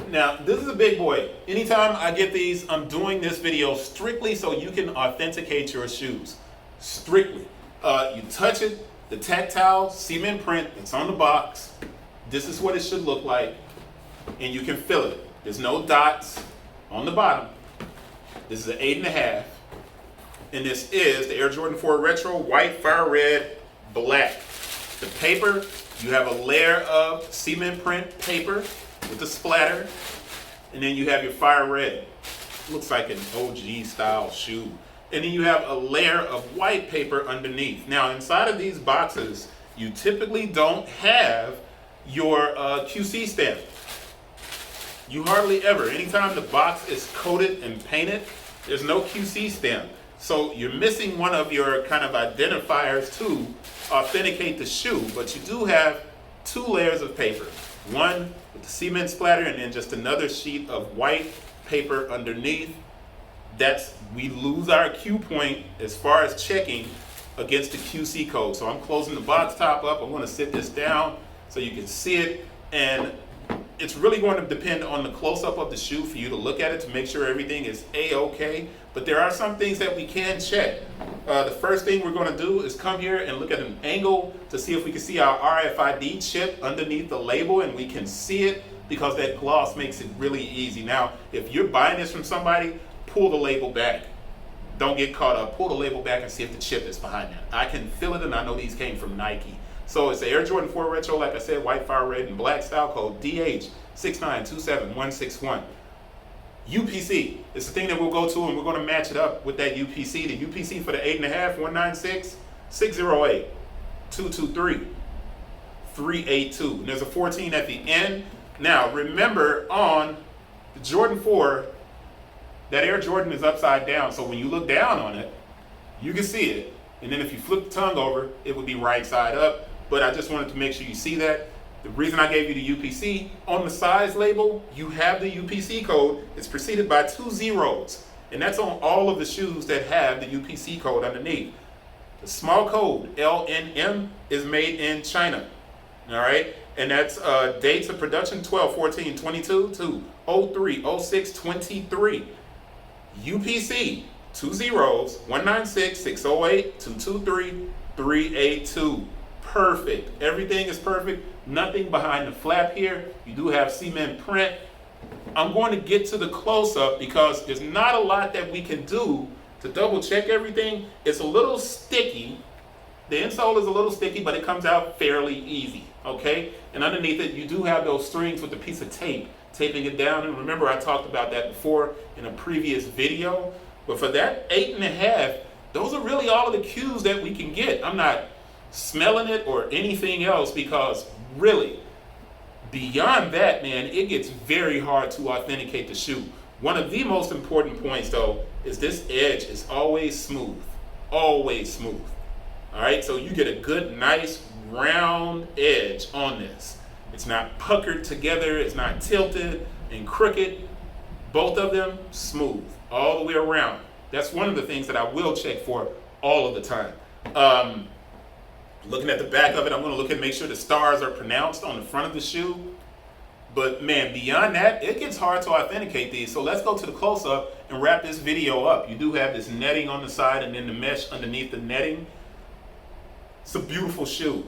Now, this is a big boy. Anytime I get these, I'm doing this video strictly so you can authenticate your shoes. Strictly. You touch it, the tactile cement print that's on the box. This is what it should look like, and you can feel it. There's no dots on the bottom. This is an 8.5, and this is the Air Jordan 4 Retro white, fire red, black. The paper, you have a layer of cement print paper with the splatter, and then you have your fire red. Looks like an OG style shoe. And then you have a layer of white paper underneath. Now, inside of these boxes, you typically don't have your QC stamp. You hardly ever. Anytime the box is coated and painted, there's no QC stamp. So you're missing one of your kind of identifiers to authenticate the shoe. But you do have 2 layers of paper. One with the cement splatter, and then just another sheet of white paper underneath. We lose our Q point as far as checking against the QC code. So I'm closing the box top up. I'm going to sit this down so you can see it. And it's really going to depend on the close-up of the shoe for you to look at it to make sure everything is A-OK. But there are some things that we can check. The first thing we're going to do is come here and look at an angle to see if we can see our RFID chip underneath the label, and we can see it because that gloss makes it really easy. Now, if you're buying this from somebody, pull the label back. Don't get caught up. Pull the label back and see if the chip is behind that. I can feel it, and I know these came from Nike. So it's the Air Jordan 4 Retro, like I said, white, fire red, and black, style code DH6927-161. UPC is the thing that we'll go to, and we're going to match it up with that UPC. The UPC for the 8.5, 196-608-223-382. And there's a 14 at the end. Now, remember, on the Jordan 4, that Air Jordan is upside down. So when you look down on it, you can see it. And then if you flip the tongue over, it would be right side up. But I just wanted to make sure you see that. The reason I gave you the UPC, on the size label, you have the UPC code. It's preceded by 2 zeros. And that's on all of the shoes that have the UPC code underneath. The small code, LNM, is made in China. All right? And that's dates of production 12/14/22 to 03/06/23. UPC, 2 zeros, 196-608-223-382. Perfect. Everything is perfect. Nothing behind the flap here. You do have cement print. I'm going to get to the close-up because there's not a lot that we can do to double check everything. It's a little sticky. The insole is a little sticky, but it comes out fairly easy, okay? And underneath it, you do have those strings with a piece of tape taping it down. And remember, I talked about that before in a previous video. But for that 8.5, those are really all of the cues that we can get. I'm not smelling it or anything else because really, beyond that, man, it gets very hard to authenticate the shoe. One of the most important points, though, is this edge is always smooth. Always smooth. All right, so you get a good, nice, round edge on this. It's not puckered together. It's not tilted and crooked. Both of them smooth all the way around. That's one of the things that I will check for all of the time. Looking at the back of it, I'm going to look and make sure the stars are pronounced on the front of the shoe. But man, beyond that, it gets hard to authenticate these. So let's go to the close-up and wrap this video up. You do have this netting on the side and then the mesh underneath the netting. It's a beautiful shoe.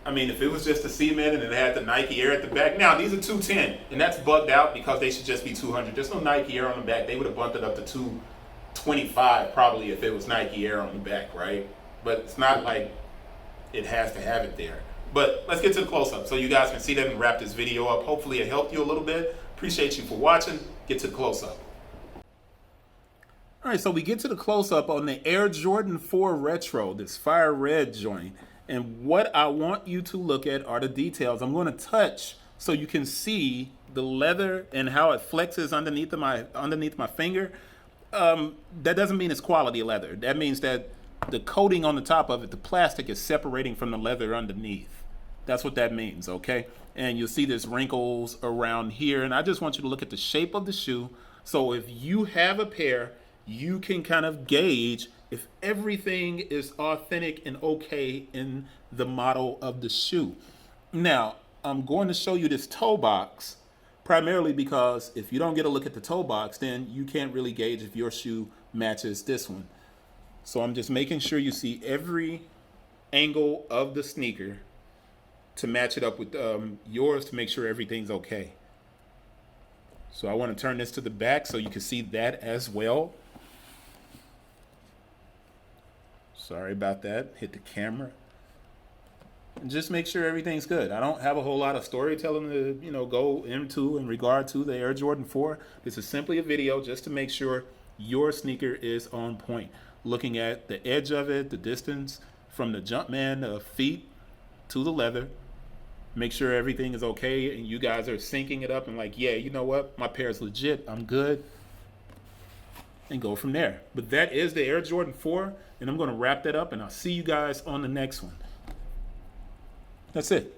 I mean, if it was just a cement and it had the Nike Air at the back. Now, these are 210, and that's bugged out because they should just be 200. There's no Nike Air on the back. They would have bumped it up to 225 probably if it was Nike Air on the back, right? But it's not like it has to have it there. But let's get to the close-up so you guys can see that and wrap this video up. Hopefully it helped you a little bit. Appreciate you for watching. Get to the close-up. All right, so we get to the close-up on the Air Jordan 4 Retro, this fire red joint. And what I want you to look at are the details. I'm going to touch so you can see the leather and how it flexes underneath my finger. That doesn't mean it's quality leather. That means that the coating on the top of it, the plastic, is separating from the leather underneath. That's what that means, okay? And you'll see there's wrinkles around here. And I just want you to look at the shape of the shoe. So if you have a pair, you can kind of gauge if everything is authentic and okay in the model of the shoe. Now, I'm going to show you this toe box Primarily because if you don't get a look at the toe box, then you can't really gauge if your shoe matches this one. So I'm just making sure you see every angle of the sneaker to match it up with yours to make sure everything's okay. So I want to turn this to the back so you can see that as well. Sorry about that. Hit the camera. And just make sure everything's good. I don't have a whole lot of storytelling to, go into in regard to the Air Jordan 4. This is simply a video just to make sure your sneaker is on point. Looking at the edge of it, the distance from the Jumpman feet to the leather. Make sure everything is okay and you guys are syncing it up and like, yeah, you know what? My pair is legit. I'm good. And go from there. But that is the Air Jordan 4. And I'm going to wrap that up and I'll see you guys on the next one. That's it.